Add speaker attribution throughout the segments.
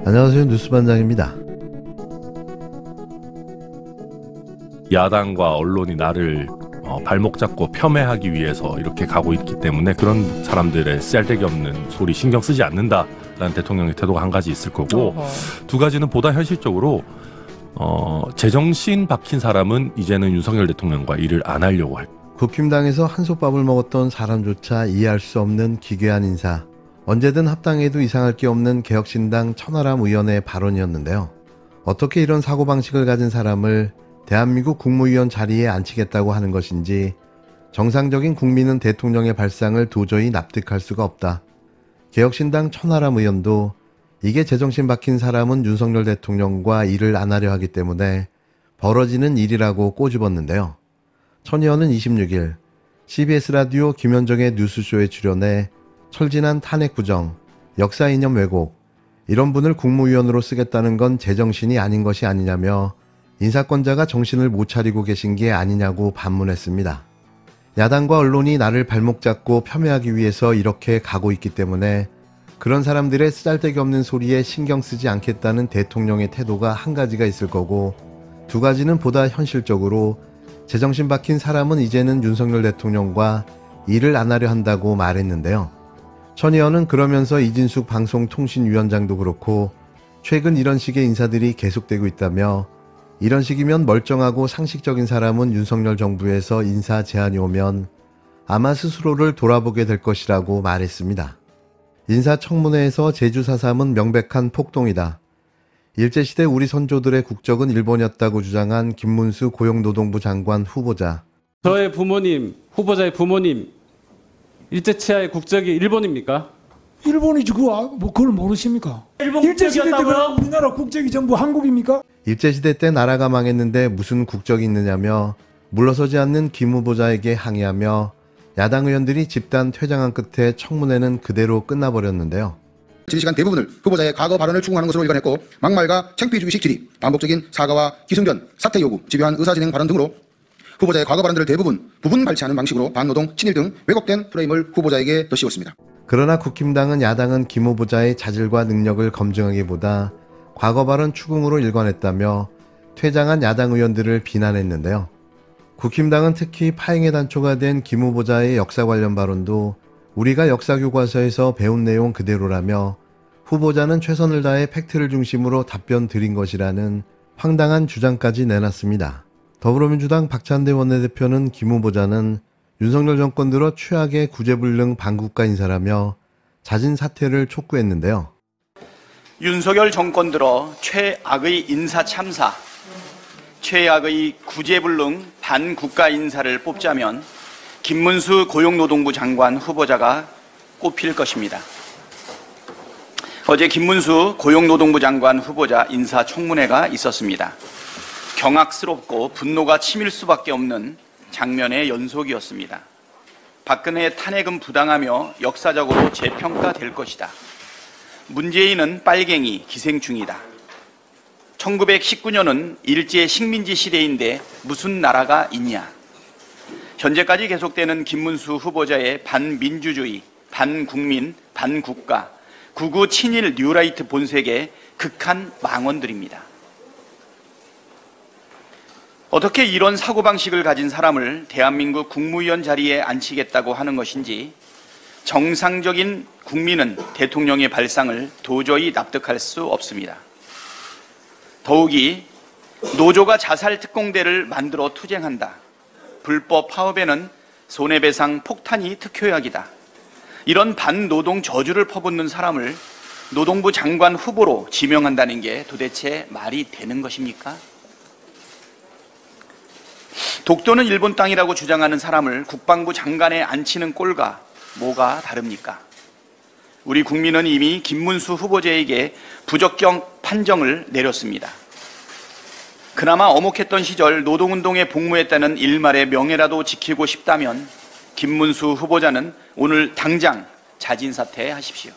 Speaker 1: 안녕하세요. 뉴스반장입니다.
Speaker 2: 야당과 언론이 나를 발목 잡고 폄훼하기 위해서 이렇게 가고 있기 때문에 그런 사람들의 쓸데기 없는 소리 신경 쓰지 않는다라는 대통령의 태도가 한 가지 있을 거고, 두 가지는 보다 현실적으로 제정신 박힌 사람은 이제는 윤석열 대통령과 일을 안 하려고 할.
Speaker 1: 국힘당에서 한솥밥을 먹었던 사람조차 이해할 수 없는 기괴한 인사, 언제든 합당해도 이상할 게 없는 개혁신당 천하람 의원의 발언이었는데요. 어떻게 이런 사고방식을 가진 사람을 대한민국 국무위원 자리에 앉히겠다고 하는 것인지, 정상적인 국민은 대통령의 발상을 도저히 납득할 수가 없다. 개혁신당 천하람 의원도 이게 제정신 박힌 사람은 윤석열 대통령과 일을 안 하려 하기 때문에 벌어지는 일이라고 꼬집었는데요. 천 의원은 26일 CBS 라디오 김현정의 뉴스쇼에 출연해 철진한 탄핵 부정, 역사 이념 왜곡, 이런 분을 국무위원으로 쓰겠다는 건 제정신이 아닌 것이 아니냐며 인사권자가 정신을 못 차리고 계신 게 아니냐고 반문했습니다. 야당과 언론이 나를 발목 잡고 폄훼하기 위해서 이렇게 가고 있기 때문에 그런 사람들의 쓰잘데기 없는 소리에 신경 쓰지 않겠다는 대통령의 태도가 한 가지가 있을 거고, 두 가지는 보다 현실적으로 제정신 박힌 사람은 이제는 윤석열 대통령과 일을 안 하려 한다고 말했는데요. 천 의원은 그러면서 이진숙 방송통신위원장도 그렇고 최근 이런 식의 인사들이 계속되고 있다며, 이런 식이면 멀쩡하고 상식적인 사람은 윤석열 정부에서 인사 제안이 오면 아마 스스로를 돌아보게 될 것이라고 말했습니다. 인사청문회에서 제주 4.3은 명백한 폭동이다. 일제시대 우리 선조들의 국적은 일본이었다고 주장한 김문수 고용노동부 장관 후보자.
Speaker 3: 저의 부모님, 후보자의 부모님, 일제치하의 국적이 일본입니까?
Speaker 4: 일본이지, 그걸 모르십니까? 일제시대 때 우리나라 국적이 전부 한국입니까?
Speaker 1: 일제시대 때 나라가 망했는데 무슨 국적이 있느냐며 물러서지 않는 김 후보자에게 항의하며 야당 의원들이 집단 퇴장한 끝에 청문회는 그대로 끝나버렸는데요.
Speaker 5: 질의시간 대부분을 후보자의 과거 발언을 추궁하는 것으로 일관했고, 막말과 창피주의식 질의, 반복적인 사과와 기승전, 사퇴 요구, 집요한 의사진행 발언 등으로 후보자의 과거 발언들을 대부분 부분 발췌하는 방식으로 반노동, 친일 등 왜곡된 프레임을 후보자에게 덧씌웠습니다.
Speaker 1: 그러나 국힘당은 야당은 김 후보자의 자질과 능력을 검증하기보다 과거 발언 추궁으로 일관했다며 퇴장한 야당 의원들을 비난했는데요. 국힘당은 특히 파행의 단초가 된 김 후보자의 역사 관련 발언도 우리가 역사교과서에서 배운 내용 그대로라며 후보자는 최선을 다해 팩트를 중심으로 답변 드린 것이라는 황당한 주장까지 내놨습니다. 더불어민주당 박찬대 원내대표는 김 후보자는 윤석열 정권 들어 최악의 구제불능 반국가 인사라며 자진 사퇴를 촉구했는데요.
Speaker 6: 윤석열 정권 들어 최악의 인사 참사, 최악의 구제불능 반국가 인사를 뽑자면 김문수 고용노동부 장관 후보자가 꼽힐 것입니다. 어제 김문수 고용노동부 장관 후보자 인사청문회가 있었습니다. 경악스럽고 분노가 치밀 수밖에 없는 장면의 연속이었습니다. 박근혜 탄핵은 부당하며 역사적으로 재평가될 것이다. 문재인은 빨갱이, 기생충이다. 1919년은 일제 식민지 시대인데 무슨 나라가 있냐. 현재까지 계속되는 김문수 후보자의 반민주주의, 반국민, 반국가, 극우 친일 뉴라이트 본색의 극한 망언들입니다. 어떻게 이런 사고방식을 가진 사람을 대한민국 국무위원 자리에 앉히겠다고 하는 것인지 정상적인 국민은 대통령의 발상을 도저히 납득할 수 없습니다. 더욱이 노조가 자살 특공대를 만들어 투쟁한다. 불법 파업에는 손해배상 폭탄이 특효약이다. 이런 반노동 저주를 퍼붓는 사람을 노동부 장관 후보로 지명한다는 게 도대체 말이 되는 것입니까? 독도는 일본 땅이라고 주장하는 사람을 국방부 장관에 앉히는 꼴과 뭐가 다릅니까? 우리 국민은 이미 김문수 후보자에게 부적격 판정을 내렸습니다. 그나마 어목했던 시절 노동운동에 복무했다는 일말의 명예라도 지키고 싶다면 김문수 후보자는 오늘 당장 자진사퇴하십시오.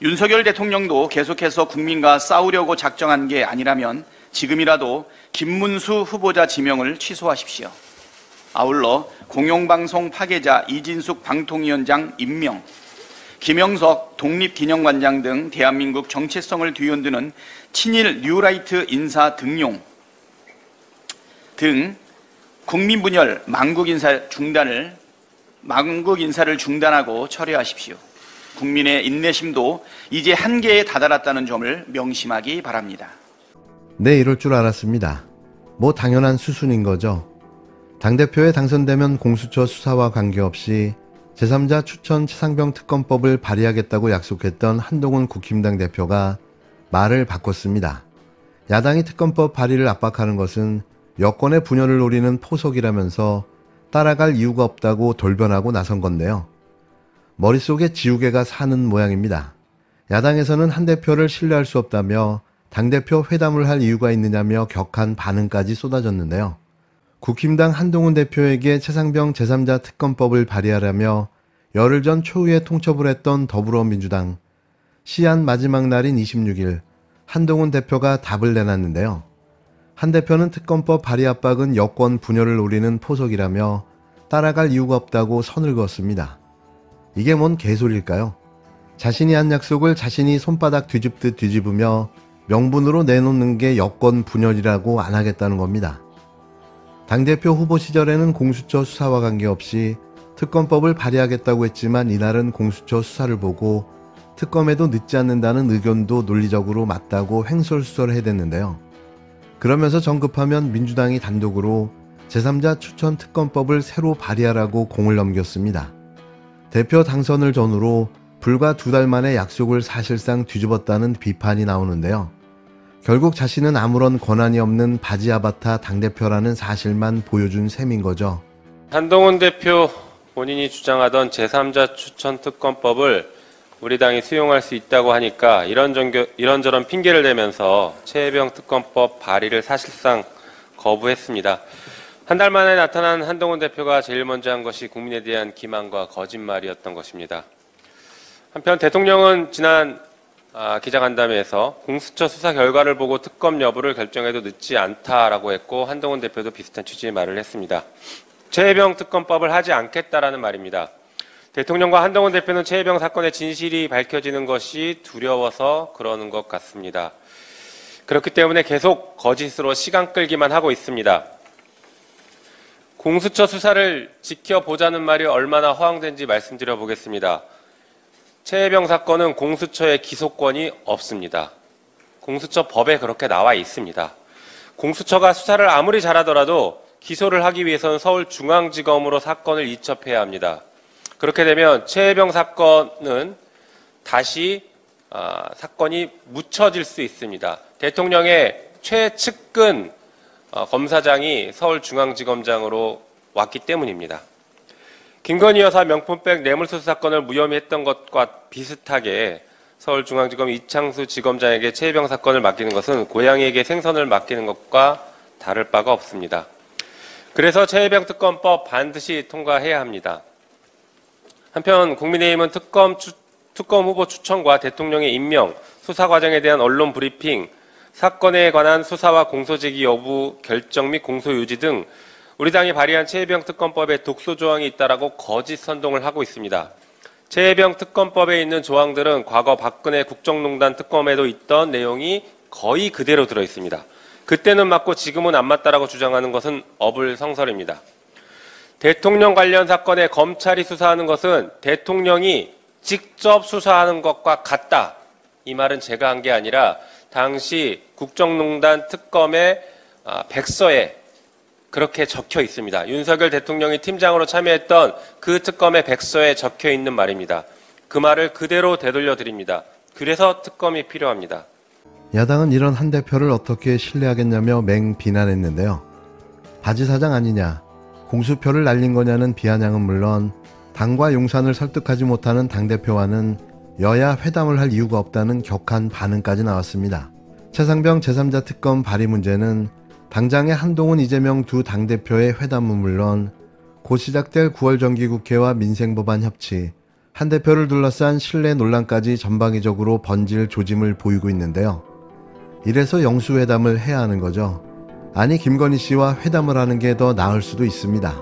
Speaker 6: 윤석열 대통령도 계속해서 국민과 싸우려고 작정한 게 아니라면 지금이라도 김문수 후보자 지명을 취소하십시오. 아울러 공영방송 파괴자 이진숙 방통위원장 임명, 김영석 독립기념관장 등 대한민국 정체성을 뒤흔드는 친일 뉴라이트 인사 등용 등 국민분열 망국 인사를 중단하고 철회하십시오. 국민의 인내심도 이제 한계에 다다랐다는 점을 명심하기 바랍니다.
Speaker 1: 네, 이럴 줄 알았습니다. 뭐 당연한 수순인 거죠. 당대표에 당선되면 공수처 수사와 관계없이 제3자 추천 최상병 특검법을 발의하겠다고 약속했던 한동훈 국힘당 대표가 말을 바꿨습니다. 야당이 특검법 발의를 압박하는 것은 여권의 분열을 노리는 포석이라면서 따라갈 이유가 없다고 돌변하고 나선 건데요. 머릿속에 지우개가 사는 모양입니다. 야당에서는 한 대표를 신뢰할 수 없다며 당대표 회담을 할 이유가 있느냐며 격한 반응까지 쏟아졌는데요. 국힘당 한동훈 대표에게 최상병 제3자 특검법을 발의하라며 열흘 전 초유의 통첩을 했던 더불어민주당. 시한 마지막 날인 26일 한동훈 대표가 답을 내놨는데요. 한 대표는 특검법 발의 압박은 여권 분열을 노리는 포석이라며 따라갈 이유가 없다고 선을 그었습니다. 이게 뭔 개소리일까요? 자신이 한 약속을 자신이 손바닥 뒤집듯 뒤집으며 명분으로 내놓는 게 여권 분열이라고 안 하겠다는 겁니다. 당대표 후보 시절에는 공수처 수사와 관계없이 특검법을 발의하겠다고 했지만 이날은 공수처 수사를 보고 특검에도 늦지 않는다는 의견도 논리적으로 맞다고 횡설수설해댔는데요. 그러면서 정급하면 민주당이 단독으로 제3자 추천 특검법을 새로 발의하라고 공을 넘겼습니다. 대표 당선을 전후로 불과 2달 만에 약속을 사실상 뒤집었다는 비판이 나오는데요. 결국 자신은 아무런 권한이 없는 바지 아바타 당대표라는 사실만 보여준 셈인 거죠.
Speaker 7: 한동훈 대표 본인이 주장하던 제3자 추천 특검법을 우리 당이 수용할 수 있다고 하니까 이런저런 핑계를 대면서 최혜병 특검법 발의를 사실상 거부했습니다. 한 달 만에 나타난 한동훈 대표가 제일 먼저 한 것이 국민에 대한 기만과 거짓말이었던 것입니다. 한편 대통령은 지난 기자간담회에서 공수처 수사 결과를 보고 특검 여부를 결정해도 늦지 않다라고 했고 한동훈 대표도 비슷한 취지의 말을 했습니다. 최혜병 특검법을 하지 않겠다라는 말입니다. 대통령과 한동훈 대표는 최혜병 사건의 진실이 밝혀지는 것이 두려워서 그러는 것 같습니다. 그렇기 때문에 계속 거짓으로 시간 끌기만 하고 있습니다. 공수처 수사를 지켜보자는 말이 얼마나 허황된지 말씀드려 보겠습니다. 최혜병 사건은 공수처의 기소권이 없습니다. 공수처 법에 그렇게 나와 있습니다. 공수처가 수사를 아무리 잘하더라도 기소를 하기 위해서는 서울중앙지검으로 사건을 이첩해야 합니다. 그렇게 되면 최혜병 사건은 다시 사건이 묻혀질 수 있습니다. 대통령의 최측근 검사장이 서울중앙지검장으로 왔기 때문입니다. 김건희 여사 명품백 뇌물수수 사건을 무혐의 했던 것과 비슷하게 서울중앙지검 이창수 지검장에게 최혜병 사건을 맡기는 것은 고양이에게 생선을 맡기는 것과 다를 바가 없습니다. 그래서 최혜병 특검법 반드시 통과해야 합니다. 한편 국민의힘은 특검 후보 추천과 대통령의 임명, 수사 과정에 대한 언론 브리핑, 사건에 관한 수사와 공소제기 여부 결정 및 공소 유지 등 우리 당이 발의한 최혜병 특검법에 독소 조항이 있다라고 거짓 선동을 하고 있습니다. 최혜병 특검법에 있는 조항들은 과거 박근혜 국정농단 특검에도 있던 내용이 거의 그대로 들어 있습니다. 그때는 맞고 지금은 안 맞다라고 주장하는 것은 어불성설입니다. 대통령 관련 사건에 검찰이 수사하는 것은 대통령이 직접 수사하는 것과 같다. 이 말은 제가 한 게 아니라 당시 국정농단 특검의 백서에 그렇게 적혀 있습니다. 윤석열 대통령이 팀장으로 참여했던 그 특검의 백서에 적혀 있는 말입니다. 그 말을 그대로 되돌려 드립니다. 그래서 특검이 필요합니다.
Speaker 1: 야당은 이런 한 대표를 어떻게 신뢰하겠냐며 맹 비난했는데요. 바지 사장 아니냐, 공수표를 날린 거냐는 비아냥은 물론 당과 용산을 설득하지 못하는 당대표와는 여야 회담을 할 이유가 없다는 격한 반응까지 나왔습니다. 최상병 제3자 특검 발의 문제는 당장의 한동훈, 이재명 두 당대표의 회담은 물론 곧 시작될 9월 정기국회와 민생법안 협치, 한 대표를 둘러싼 신뢰 논란까지 전방위적으로 번질 조짐을 보이고 있는데요. 이래서 영수회담을 해야 하는 거죠. 아니 김건희 씨와 회담을 하는 게 더 나을 수도 있습니다.